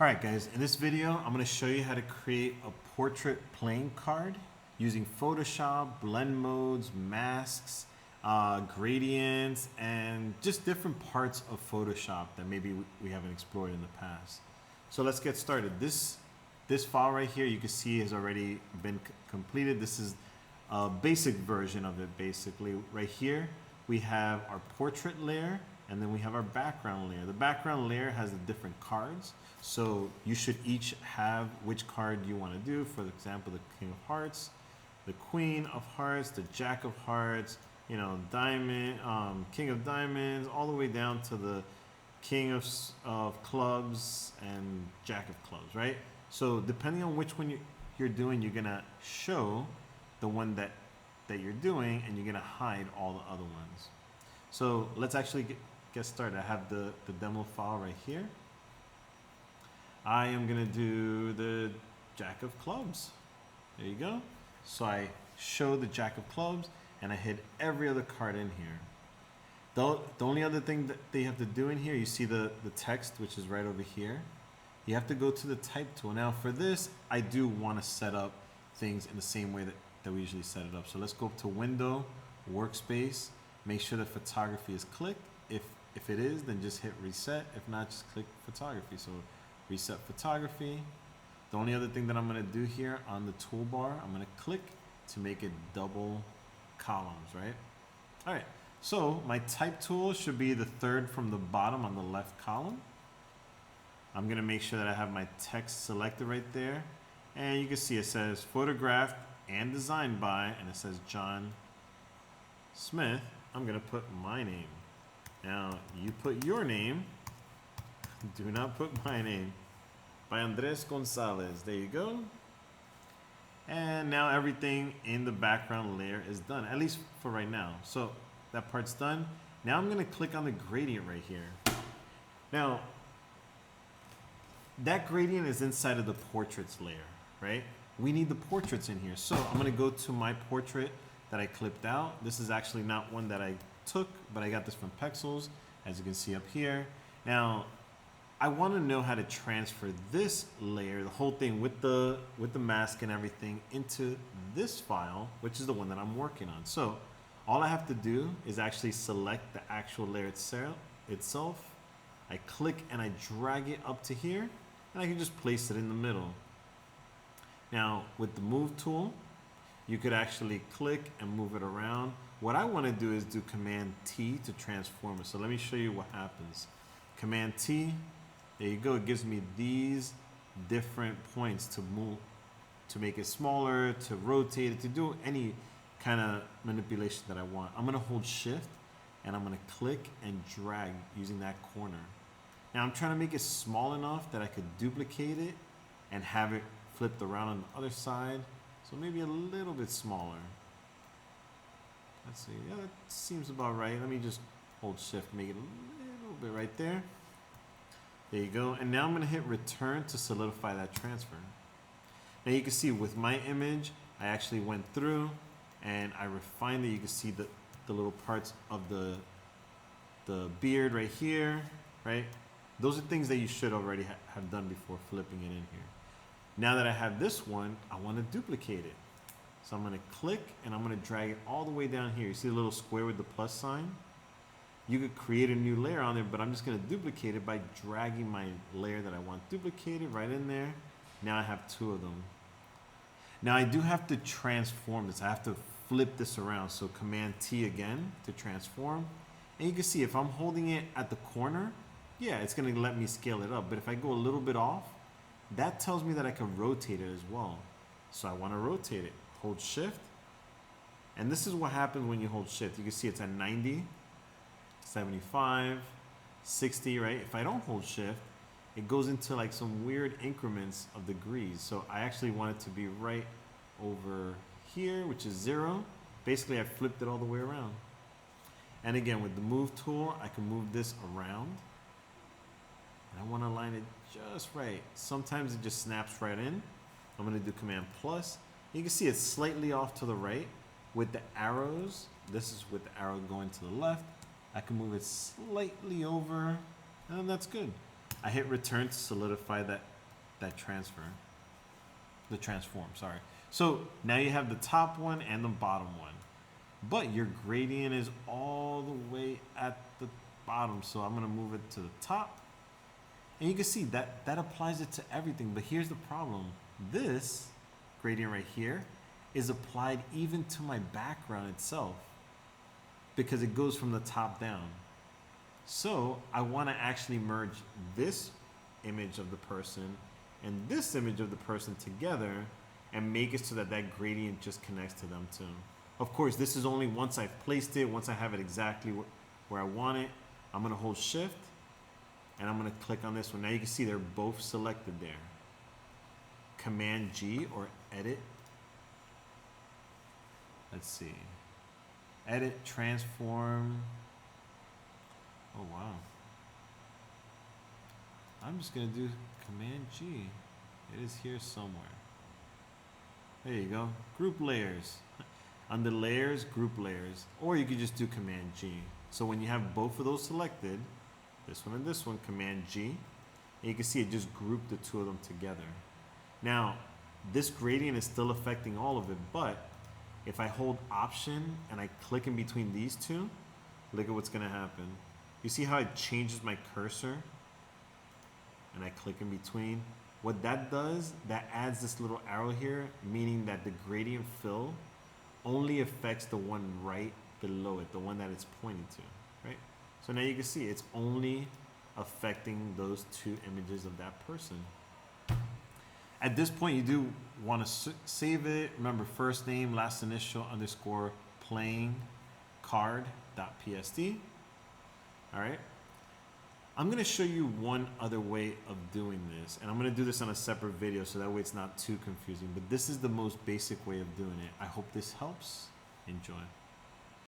Alright guys, in this video I'm going to show you how to create a portrait playing card using Photoshop, blend modes, masks, gradients, and just different parts of Photoshop that maybe we haven't explored in the past. So let's get started. This file right here you can see has already been completed. This is a basic version of it basically. Right here we have our portrait layer and then we have our background layer. The background layer has the different cards. So you should each have which card you want to do. For example, the King of Hearts, the Queen of Hearts, the Jack of Hearts, you know, Diamond, King of Diamonds, all the way down to the King of Clubs and Jack of Clubs, right? So depending on which one you're doing, you're gonna show the one that you're doing, and you're gonna hide all the other ones. So let's actually get started. I have the demo file right here. I am gonna do the Jack of Clubs. There you go. So I show the Jack of Clubs and I hit every other card in here. The only other thing that they have to do in here, you see the text, which is right over here. You have to go to the type tool. Now for this, I do want to set up things in the same way that we usually set it up. So let's go up to Window, Workspace, make sure the photography is clicked. If it is, then just hit reset. If not, just click photography. So reset photography. The only other thing that I'm going to do here on the toolbar, I'm going to click to make it double columns, right? All right. So my type tool should be the third from the bottom on the left column. I'm going to make sure that I have my text selected right there. And you can see it says photographed and designed by, and it says John Smith. I'm going to put my name. Now you put your name. Do not put my name. By Andres Gonzalez. There you go. And now everything in the background layer is done, at least for right now. So that part's done. Now I'm going to click on the gradient right here. Now, that gradient is inside of the portraits layer, right? We need the portraits in here. So I'm going to go to my portrait that I clipped out. This is actually not one that I took, but I got this from Pexels, as you can see up here. Now, I want to know how to transfer this layer, the whole thing with the mask and everything, into this file, which is the one that I'm working on. So all I have to do is actually select the actual layer itself. I click and I drag it up to here, and I can just place it in the middle. Now with the move tool, you could actually click and move it around. What I want to do is do Command T to transform it. So let me show you what happens. Command T. There you go. It gives me these different points to move, to make it smaller, to rotate it, to do any kind of manipulation that I want. I'm going to hold Shift and I'm going to click and drag using that corner. Now I'm trying to make it small enough that I could duplicate it and have it flipped around on the other side. So maybe a little bit smaller. Let's see. Yeah, that seems about right. Let me just hold Shift, make it a little bit right there. There you go. And now I'm going to hit return to solidify that transfer. Now you can see with my image, I actually went through and I refined it. You can see the little parts of the beard right here, right? Those are things that you should already have done before flipping it in here. Now that I have this one, I want to duplicate it. So I'm going to click and I'm going to drag it all the way down here. You see the little square with the plus sign? You could create a new layer on there, but I'm just going to duplicate it by dragging my layer that I want duplicated right in there. Now I have two of them. Now I do have to transform this. I have to flip this around. So Command T again to transform. And you can see if I'm holding it at the corner, yeah, it's going to let me scale it up. But if I go a little bit off, that tells me that I can rotate it as well. So I want to rotate it. Hold Shift. And this is what happens when you hold Shift. You can see it's at 90. 75, 60, right? If I don't hold Shift, it goes into like some weird increments of degrees. So I actually want it to be right over here, which is 0. Basically, I flipped it all the way around. And again, with the move tool, I can move this around. And I want to align it just right. Sometimes it just snaps right in. I'm going to do Command plus. You can see it's slightly off to the right with the arrows. This is with the arrow going to the left. I can move it slightly over, and that's good. I hit return to solidify that transform, sorry. So now you have the top one and the bottom one, but your gradient is all the way at the bottom. So I'm gonna move it to the top, and you can see that applies it to everything. But here's the problem. This gradient right here is applied even to my background itself because it goes from the top down. So I want to actually merge this image of the person and this image of the person together and make it so that that gradient just connects to them too. Of course, this is only once I've placed it, once I have it exactly where I want it. I'm going to hold shift and I'm going to click on this one. Now you can see they're both selected there. Command G or edit. Let's see. Edit, transform. Oh, wow. I'm just going to do Command G. It is here somewhere. There you go. Group layers. Under layers, group layers. Or you could just do Command G. So when you have both of those selected, this one and this one, Command G, and you can see it just grouped the two of them together. Now, this gradient is still affecting all of it, but if I hold Option and I click in between these two, look at what's going to happen. You see how it changes my cursor? And I click in between. What that does, that adds this little arrow here, meaning that the gradient fill only affects the one right below it, the one that it's pointing to, right? So now you can see it's only affecting those two images of that person. At this point, you do want to save it. Remember, first name, last initial, underscore, playing, card.psd. All right. I'm going to show you one other way of doing this, and I'm going to do this on a separate video so that way it's not too confusing. But this is the most basic way of doing it. I hope this helps. Enjoy.